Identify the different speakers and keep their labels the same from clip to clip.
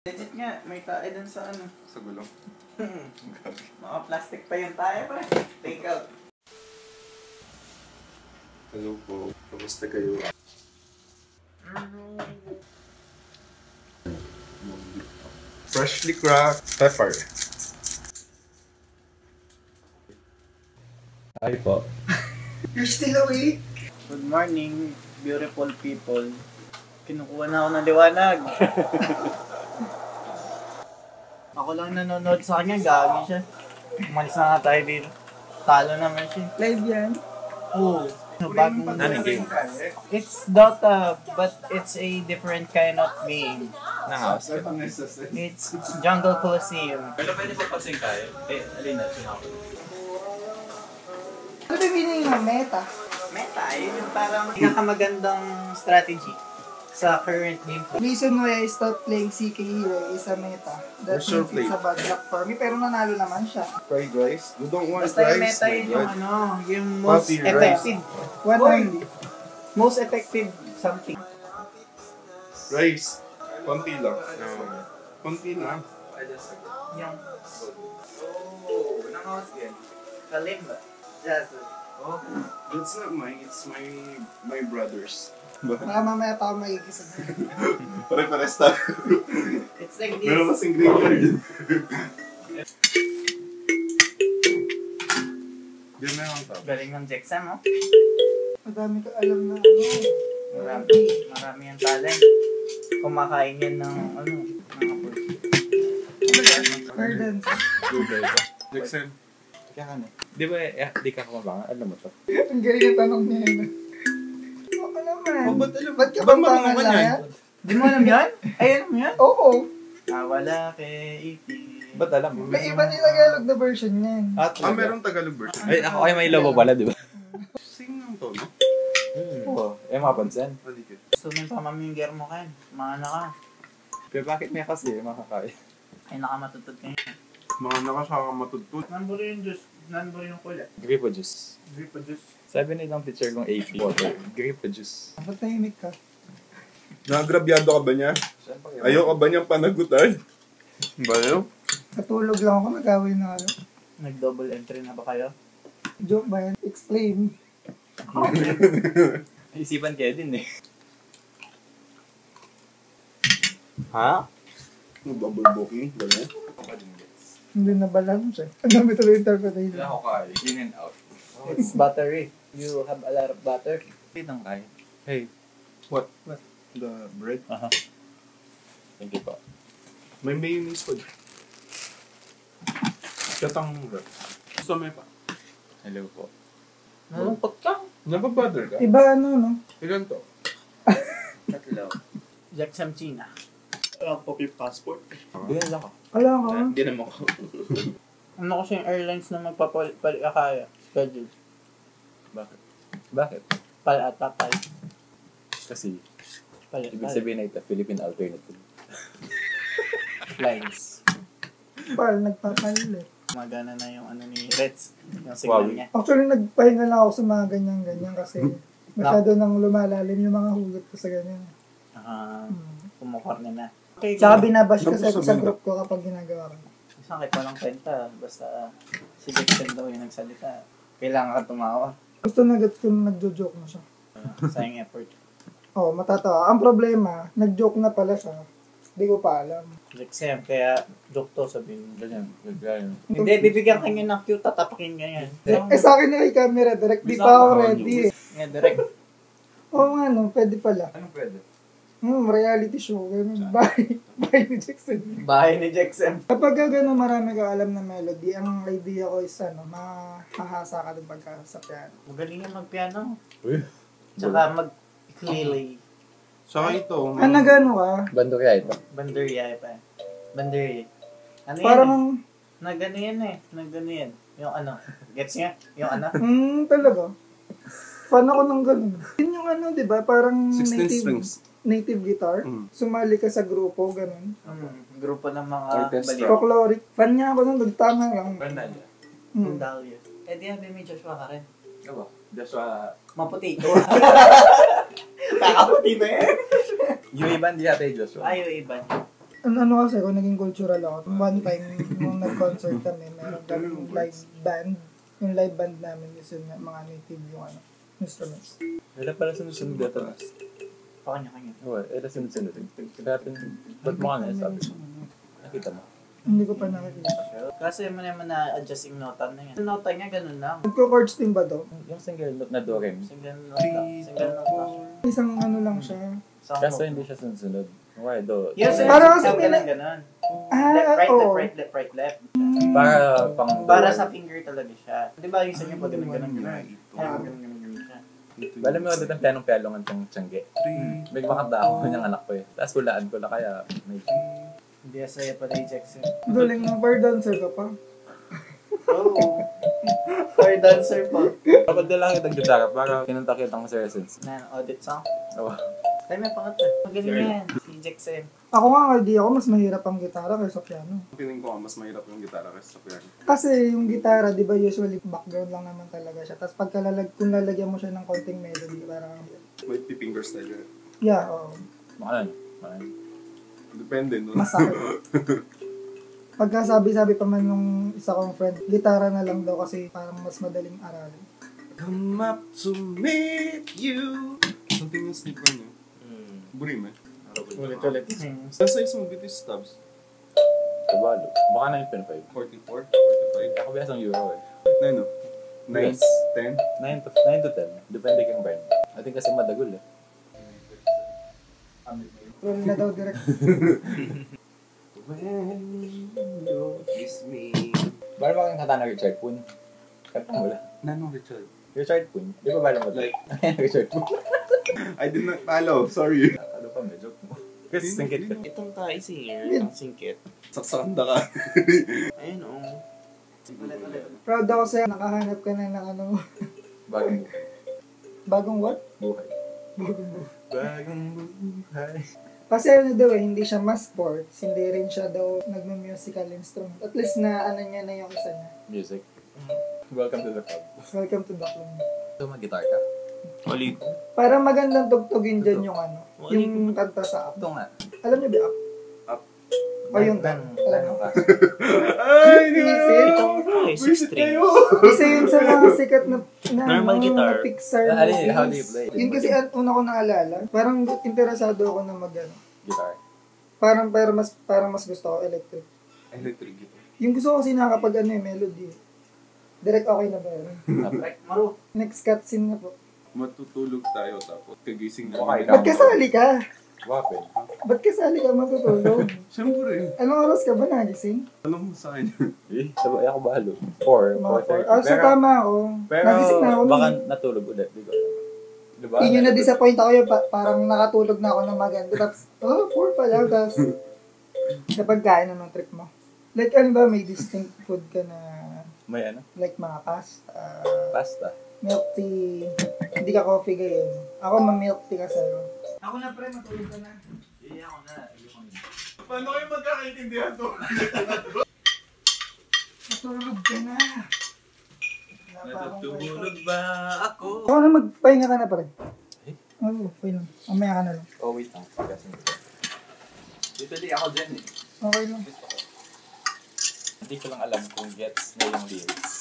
Speaker 1: Legit nga, may tae dun sa ano.
Speaker 2: Sa gulong.
Speaker 1: Mga plastic pa yung tae pa. Take out.
Speaker 2: Hello po. Kamusta kayo? Freshly cracked pepper.
Speaker 3: Hi po.
Speaker 4: You're still awake?
Speaker 1: Good morning, beautiful people. Kinukuha na ako ng liwanag. Ako lang nanonood sa kanya, gagi siya. Umalis na nga tayo dito. Talo naman siya.
Speaker 4: Live yan?
Speaker 1: Oo. Bagong
Speaker 3: game?
Speaker 1: It's Dota, but it's a different kind of game.
Speaker 3: Na-house.
Speaker 1: It's Jungle Coliseum.
Speaker 3: Pero pwede pa pasing tayo? Alin na, sinako.
Speaker 4: Ano ba meaning ng meta?
Speaker 1: Meta, yun yung parang pinakamagandang strategy sa current game.
Speaker 4: Reason why I stopped playing CK Hero is a meta. That
Speaker 2: What's your
Speaker 4: means it's a bad luck for me, pero nanalo naman siya.
Speaker 2: Fried rice? You don't want
Speaker 1: Basta yung
Speaker 2: rice?
Speaker 1: meta yun
Speaker 2: My
Speaker 1: yung
Speaker 2: God.
Speaker 1: ano, yung most
Speaker 2: Puppy rice.
Speaker 1: effective.
Speaker 4: One
Speaker 1: Oy!
Speaker 4: only.
Speaker 1: Most effective something.
Speaker 2: Rice. Konti lang. Konti lang.
Speaker 1: Yung
Speaker 3: Oh, nakawas yan.
Speaker 1: kalimba. Jasmine.
Speaker 3: Oh,
Speaker 2: It's not mine. It's my brother's.
Speaker 4: Baka mamaya pa ako magigisa.
Speaker 2: Pare-pares tayo.
Speaker 1: It's like
Speaker 2: Meron
Speaker 1: this.
Speaker 2: kasing graveyard. Yan na yung tao.
Speaker 1: Galing ng Jexam, oh.
Speaker 4: Madami ka alam na ano.
Speaker 1: Marami yung talent. Kumakain yan ng ano, mga food.
Speaker 4: Pardon.
Speaker 3: Google ko.
Speaker 2: Jackson.
Speaker 3: Kaya ka na. Di ba, di ka kumabangan? Alam mo to.
Speaker 4: Ang galing ang tanong niya yun. Oo naman.
Speaker 2: Oh, ba't alam?
Speaker 4: Ba't ka
Speaker 2: Ba't
Speaker 4: bang
Speaker 2: marunong
Speaker 4: pangal
Speaker 2: ka
Speaker 4: lang
Speaker 2: niyan?
Speaker 4: yan?
Speaker 1: Di mo alam yan? Ay, alam mo yan?
Speaker 4: Oo.
Speaker 1: Wala kay E.T.
Speaker 3: Ba't alam mo?
Speaker 4: May iba Tagalog na version niyan.
Speaker 2: Ah, meron Tagalog version.
Speaker 3: Ay, ako ay may lobo pala, di ba?
Speaker 2: Sing ng tono.
Speaker 3: Oo. Mapansin.
Speaker 2: Halika.
Speaker 1: Gusto mo yung pamamingger mo kayo. Mga naka.
Speaker 3: Pero bakit may kasi makakain?
Speaker 1: Ay, nakamatutod kayo.
Speaker 2: Mga nakasaka matutut.
Speaker 1: Namburo yung juice. Namburo yung kulat.
Speaker 3: Gripo juice.
Speaker 1: Gripo juice.
Speaker 3: Sabi nilang teacher kong AP. Water. Gripo juice.
Speaker 4: Ba't tahimik ka?
Speaker 2: Naagrabyado ka ba niya? Ayaw ka ba niyang panagutan? Balo?
Speaker 4: Katulog lang ako, nag-away na ano.
Speaker 1: Nag-double entry na ba kayo?
Speaker 4: Joke ba yan? Explain.
Speaker 3: Isipan kayo din eh. Ha?
Speaker 2: Bubble booking. Gano'n?
Speaker 4: Hindi na balance eh. Ang dami tuloy interpretation.
Speaker 3: Wala ko kaya. In and out.
Speaker 1: It's buttery. You have a lot of butter.
Speaker 3: Hindi nang kaya. Hey.
Speaker 2: What? The bread?
Speaker 3: Aha. Thank you po.
Speaker 2: May mayonnaise pa dyan. Katang wrap. Gusto mo pa?
Speaker 3: Hello po.
Speaker 1: Nalungkot ka?
Speaker 2: Nababutter ka?
Speaker 4: Iba ano, no?
Speaker 2: Ilan to?
Speaker 1: Tatlo. Jexam China.
Speaker 2: Poppy passport.
Speaker 3: Doon lang ako.
Speaker 4: Wala ka.
Speaker 2: Hindi naman ko.
Speaker 1: Ano kasi yung airlines na magpapalikakaya? Schedule.
Speaker 3: Bakit? Bakit?
Speaker 1: Pal at papal.
Speaker 3: Kasi,
Speaker 1: Palit.
Speaker 3: ibig sabihin na ito, Philippine alternative.
Speaker 1: Lines.
Speaker 4: Pal, nagpapalit.
Speaker 1: Magana na yung ano ni Reds. Yung signal
Speaker 3: Wow.
Speaker 1: niya.
Speaker 4: Actually, nagpahinga lang ako sa mga ganyan-ganyan kasi masyado nang lumalalim yung mga hugot ko sa ganyan.
Speaker 1: Kumukorne na.
Speaker 4: Tsaka binabash kasi ako sa group ko kapag ginagawa ko.
Speaker 1: Isang kahit walang kwenta. Basta si Jexam daw yung nagsalita. Kailangan ka tumawa.
Speaker 4: Gusto na gets ko na nagjo-joke na siya.
Speaker 1: Sayang effort.
Speaker 4: Oo, matatawa. Ang problema, nag-joke na pala siya. Hindi ko pa alam.
Speaker 1: Jexam, kaya joke to sabihin mo.
Speaker 3: Ganyan. Ganyan.
Speaker 1: Hindi, bibigyan ka niya ng cute, tatapakin ka yan.
Speaker 4: Sa akin na yung camera, direct. Di pa ako ready eh.
Speaker 1: Nga, direct.
Speaker 4: Oo nga no, pwede pala.
Speaker 3: Anong pwede?
Speaker 4: Reality show. Ganun. Bye ni Jackson.
Speaker 1: Bahay ni Jexam.
Speaker 4: Kapag gano'n marami ka alam na melody, ang idea ko is mahahasa ka din pagka sa piano.
Speaker 1: Magaling yan mag-piano.
Speaker 3: Uy.
Speaker 1: Tsaka mag-ukulele.
Speaker 2: Saka ito.
Speaker 4: Nagano ka?
Speaker 3: Bando kaya ito?
Speaker 1: Bandurya pa. Bandurya. Ano yan?
Speaker 4: Parang,
Speaker 1: Nagano yan eh. Nagano yan. Yung ano. Gets niya? Yung ano.
Speaker 4: talaga. Fan ako ng ganun. Yun yung ano, di ba? Parang
Speaker 2: 16 strings.
Speaker 4: native guitar. Sumali ka sa grupo, ganun.
Speaker 1: Grupo ng mga
Speaker 3: Orchestra.
Speaker 1: baliw.
Speaker 4: Folkloric. Fan niya ako nung nagtama lang.
Speaker 3: Banda niya.
Speaker 1: Dahlia. Eh di habi may Joshua ka rin.
Speaker 3: Aba, Joshua.
Speaker 1: Maputi. Nakaputi na eh.
Speaker 3: Yung iba hindi yata yung Joshua.
Speaker 1: Ayaw iba.
Speaker 4: ano kasi ako, naging cultural ako. One time, nung nag-concert kami, meron kami live band. Yung live band namin is yung mga native yung instruments.
Speaker 3: Wala pala sunod-sunod dito.
Speaker 1: Pakanya-kanya.
Speaker 3: Oo, sunod-sunod. Kaya ba't mo ka na sabi? Nakita mo?
Speaker 4: Hindi ko pa nakikita.
Speaker 1: Kasi mo naman na-adjust yung nota na yan. Yung nota niya, ganun lang.
Speaker 4: Nagko-chords din ba to?
Speaker 3: Yung single note na do rem.
Speaker 1: Single nota. Single nota.
Speaker 4: Isang ano lang siya.
Speaker 3: Kaso hindi siya sunod-sunod. Okay, do.
Speaker 1: Yes,
Speaker 4: Parang kasi
Speaker 1: ganun, ganun.
Speaker 4: Ah,
Speaker 1: Left, right,
Speaker 4: oo.
Speaker 1: left, right, left, right, left.
Speaker 3: Para pang
Speaker 1: Para sa finger talaga siya. Di ba yung sa inyo pag ganun, ganun, ganun. Kaya ganun, ganun, ganun siya.
Speaker 3: Bala mo dito ang pianong-pialongan tong tiyangge. May makanta ako yung anak ko eh. Tapos hulaan ko lang kaya may...
Speaker 1: Hindi asaya pala yung Jackson.
Speaker 4: Duling ng bar dancer ka pa.
Speaker 1: Oh. For dancer pa.
Speaker 3: Kapag lang kitang gitara para kinanta kitang sa essence.
Speaker 1: Na audit song.
Speaker 3: Oo.
Speaker 1: Tayo may pangatlo. Magaling yan. Si Jackson.
Speaker 4: Ako nga, idea ko, mas mahirap ang gitara kaysa piano.
Speaker 2: Piling ko mas mahirap yung gitara kaysa sa piano.
Speaker 4: Kasi yung gitara, di ba, usually background lang naman talaga siya. Tapos kung lalagyan mo siya ng konting melody, parang...
Speaker 2: May fingers tayo.
Speaker 4: Yeah, oo.
Speaker 3: Makalan. Makalan.
Speaker 2: Depende, no?
Speaker 4: Masakit. Pagkasabi-sabi pa man nung isa kong friend, gitara na lang daw kasi parang mas madaling aralin.
Speaker 2: Come up to meet you. Something yung sleep on niya. Burim eh.
Speaker 1: Ulit-ulit.
Speaker 2: Sa size mo, British stubs?
Speaker 3: Kabalo. Baka na yung 5.
Speaker 2: 44? 45?
Speaker 3: Ako bias ng euro eh.
Speaker 2: Na ano? 9?
Speaker 3: Yes.
Speaker 2: 10?
Speaker 3: 9 to 10. Depende kang brand. I think kasi madagol eh.
Speaker 4: Roll na daw direct.
Speaker 2: When you kiss me.
Speaker 3: Bala mo kang kanta na Richard Poon. Kanta mo lang.
Speaker 2: Nano, Richard?
Speaker 3: Richard Poon. Di ba bala mo?
Speaker 2: Like-
Speaker 3: Richard Poon.
Speaker 2: I did not follow, sorry.
Speaker 3: Ano pa may joke mo? Kasi singkit ka.
Speaker 1: Itong Thai singer, itong singkit.
Speaker 2: Saksakanda ka.
Speaker 1: Ayun o. Ulit-ulit.
Speaker 4: Proud ako sa'yo, nakahanap ka na ng ano,
Speaker 3: Bagong
Speaker 4: bagong what?
Speaker 3: buhay. Bagong buhay.
Speaker 4: Kasi ano daw eh, hindi siya mas sports, hindi rin siya daw nagme-musical instrument. At least na ano niya na yung isa niya.
Speaker 3: Music. Welcome to the club.
Speaker 4: Welcome to the club.
Speaker 3: So, mag-guitar ka?
Speaker 1: Oli.
Speaker 4: Parang magandang tugtugin dyan yung ano, yung kanta sa up.
Speaker 3: Ito nga.
Speaker 4: Alam niyo ba up?
Speaker 2: Up.
Speaker 4: O yung down. Alam mo.
Speaker 2: Ay, hindi
Speaker 4: Isip.
Speaker 2: Visit kayo!
Speaker 4: Isa yun sa mga sikat na
Speaker 1: Normal
Speaker 4: mga
Speaker 1: guitar.
Speaker 4: Pixar
Speaker 3: Ano yun?
Speaker 4: movies.
Speaker 3: How do you play?
Speaker 4: Yun kasi una ko naalala. Parang interesado ako na mag ano.
Speaker 3: Guitar.
Speaker 4: Parang mas gusto ko electric.
Speaker 2: Electric guitar.
Speaker 4: Yung gusto ko kasi nakakapag ano eh, melody. Direct okay na ba yun?
Speaker 1: Like, Maru.
Speaker 4: Next cutscene na po.
Speaker 2: Matutulog tayo tapos kagising
Speaker 3: Okay.
Speaker 2: namin.
Speaker 4: Ba't kasali ka?
Speaker 3: Wapin.
Speaker 4: Ba't kasali ka matutulog?
Speaker 2: Siyempre.
Speaker 4: Anong oras ka ba nagising?
Speaker 2: Alam mo sa akin.
Speaker 3: Eh, sabay ako bahalo. 4.
Speaker 4: Mga 4. Ah, so tama ako.
Speaker 3: Pero,
Speaker 4: Nagising na ako.
Speaker 3: baka
Speaker 4: nun.
Speaker 3: natulog ulit. Di ko alam. Diba?
Speaker 4: Yun yung na-disappoint ako yun. Parang nakatulog na ako ng maganda. Tapos, 4 pa lang. Tapos, kapag kain na ng trip mo. Like, ano ba, may distinct food ka na,
Speaker 3: May ano?
Speaker 4: like mga pasta,
Speaker 3: Pasta.
Speaker 4: milk tea, hindi ka coffee gayon. Ako, ma-milk tea ka sa'yo. Ako na pre, matulog ka na.
Speaker 3: Iya ako na.
Speaker 2: Paano kayo magkakaintindihan to?
Speaker 4: Matulog ka na.
Speaker 3: Natutulog ba ako?
Speaker 4: Ako na, magpahinga ka na pre.
Speaker 3: Eh?
Speaker 4: Oo, okay lang. Mamaya ka na lang.
Speaker 3: Oh, wait lang. Usually ako dyan eh.
Speaker 4: Okay lang.
Speaker 3: Hindi ko lang alam kung gets na yung lyrics.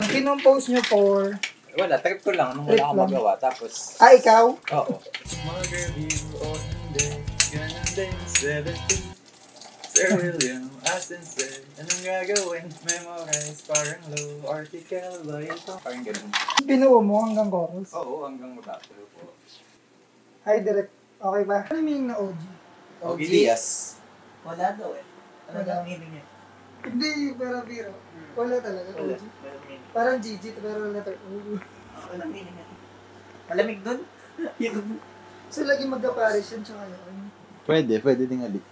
Speaker 4: Kinompose nyo for...
Speaker 3: Wala, trip ko lang nung
Speaker 4: Trip
Speaker 3: wala akong
Speaker 4: lang.
Speaker 3: magawa. Tapos,
Speaker 4: Ah, ikaw?
Speaker 3: oo. Mag-review o hindi, ganun din 17. Sir William Asensen, anong gagawin? Memorize, parang low, article ba ito? Parang ganun.
Speaker 4: Binuo mo hanggang chorus.
Speaker 3: Oo, hanggang matapos po.
Speaker 4: Hi, direct. Okay ba? Ano yung meaning na OG?
Speaker 3: Elias.
Speaker 1: Wala daw eh. Ano daw ang meaning niya?
Speaker 4: Hindi, pero biro. Wala talaga,
Speaker 1: Wala.
Speaker 4: OG.
Speaker 1: Wala meaning.
Speaker 4: Parang GG, pero letter O.
Speaker 1: Wala meaning niya. Malamig dun?
Speaker 4: So, lagi mag-aparis yun, tsaka yun.
Speaker 3: Pwede din ali.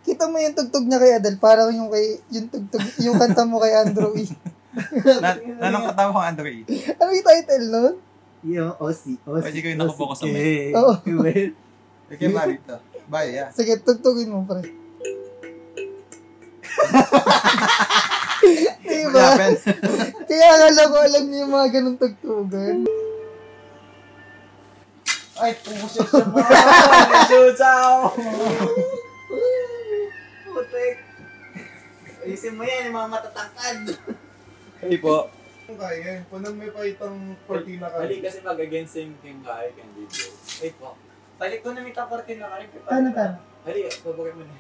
Speaker 4: Kita mo yung tugtog niya kay Adel, parang yung tugtog, yung kanta mo kay Andrew E.
Speaker 5: Nanong katawa ko Android?
Speaker 4: Ano yung title nun?
Speaker 1: Yung OC.
Speaker 5: Pwede ko yung nakapokus sa may.
Speaker 4: Oo.
Speaker 5: Okay, Marito. Bye, yeah.
Speaker 4: Sige, tugtugin mo, pre. Diba?
Speaker 5: What happened?
Speaker 4: Kaya akala ko alam niyo yung mga ganun tugtugan.
Speaker 1: Ay, pumusip sa mga. Shoot out! perfect. Ayusin mo yan, yung mga matatangkad.
Speaker 5: Hey po.
Speaker 2: Kaya, punang may paitang cortina ka.
Speaker 3: Hali kasi mag-against yung King Kai can video.
Speaker 1: Wait po. Balik ko na may taportin na kayo.
Speaker 4: Paano?
Speaker 3: Hali, babagay mo na.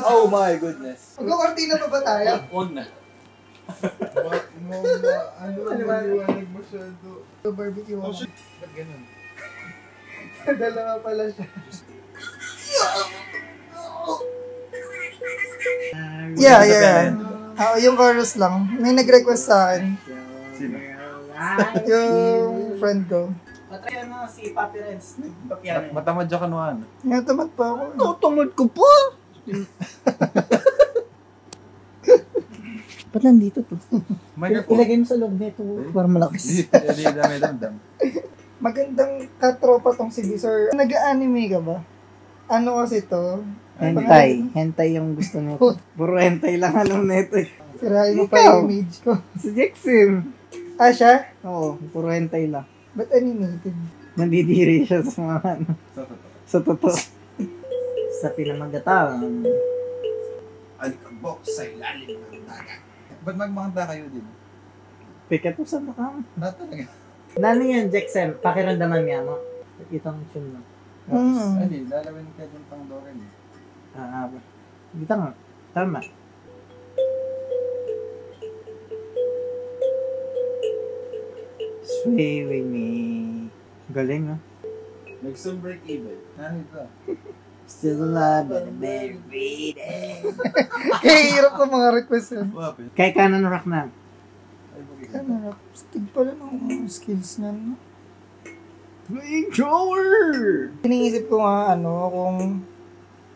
Speaker 5: Oh my goodness.
Speaker 4: Magkakortina pa ba tayo?
Speaker 3: Huwag na.
Speaker 2: Bakit mo na, maliwanag masyado.
Speaker 4: Barbecue
Speaker 2: Oh
Speaker 4: ako.
Speaker 2: shit, ba't ganun?
Speaker 4: Dalawa pala siya. Yeah. Yung chorus lang. May nag-request sa akin.
Speaker 5: Sino?
Speaker 4: Yung friend ko.
Speaker 1: Matry ano, si Papi Renz. Nagpapiano.
Speaker 5: Matamad siya kanuhan.
Speaker 4: Natamad pa ako.
Speaker 1: Tutumod ko po! Ba't nandito to?
Speaker 5: Microphone.
Speaker 1: Ilagay mo sa loob nito para malakas.
Speaker 5: Hindi dami-dam.
Speaker 4: Magandang katropa tong si Sir. Nag-anime ka ba? Ano kasi to?
Speaker 1: Hentai yung gusto nito. Puro hentai lang alam nito eh.
Speaker 4: Sirahin mo pa
Speaker 1: Ikaw.
Speaker 4: yung image ko.
Speaker 1: Si Jackson.
Speaker 4: Ah, siya?
Speaker 1: Oo, puro hentai lang.
Speaker 4: Ba't animated?
Speaker 1: Nandidiri siya sa mga ano. Sa totoo. Sa pinamagatang.
Speaker 2: Alikabok sa ilalim ng dagat.
Speaker 5: Ba't magmakanta kayo din?
Speaker 1: Pikat mo sa baka.
Speaker 5: Talaga.
Speaker 1: Nano yan, Jackson? Pakiramdaman niya mo. Itong tune mo.
Speaker 5: Ano lalawin ka din pang Doren eh.
Speaker 1: Dito nga. Tama. Sway with me. Galing ah.
Speaker 2: Next time break even.
Speaker 5: Ano ito?
Speaker 1: Still alive and very reading.
Speaker 4: Kaya hirap ng mga request yun.
Speaker 5: Wapit.
Speaker 1: Kay Canon Rock na.
Speaker 5: Ay, bakit?
Speaker 4: Ano, stig pala ng skills niya, no?
Speaker 1: Playing drawer!
Speaker 4: Iniisip ko nga,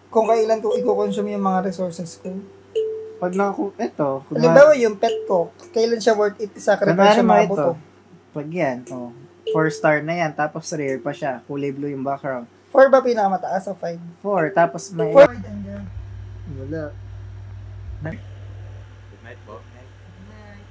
Speaker 4: kung kailan ko i-consume yung mga resources ko.
Speaker 1: Pag eto.
Speaker 4: Halimbawa yung pet ko, kailan siya worth it i-sacrifice
Speaker 1: Kunwari
Speaker 4: yung
Speaker 1: mo
Speaker 4: mga
Speaker 1: ito.
Speaker 4: buto.
Speaker 1: Pag yan, 4 star na yan, tapos rare pa siya. Kulay blue yung background.
Speaker 4: 4 ba pinakamataas o 5?
Speaker 1: 4, tapos may...
Speaker 4: 4 andyan.
Speaker 1: Wala.
Speaker 3: Good night po.
Speaker 5: Good night.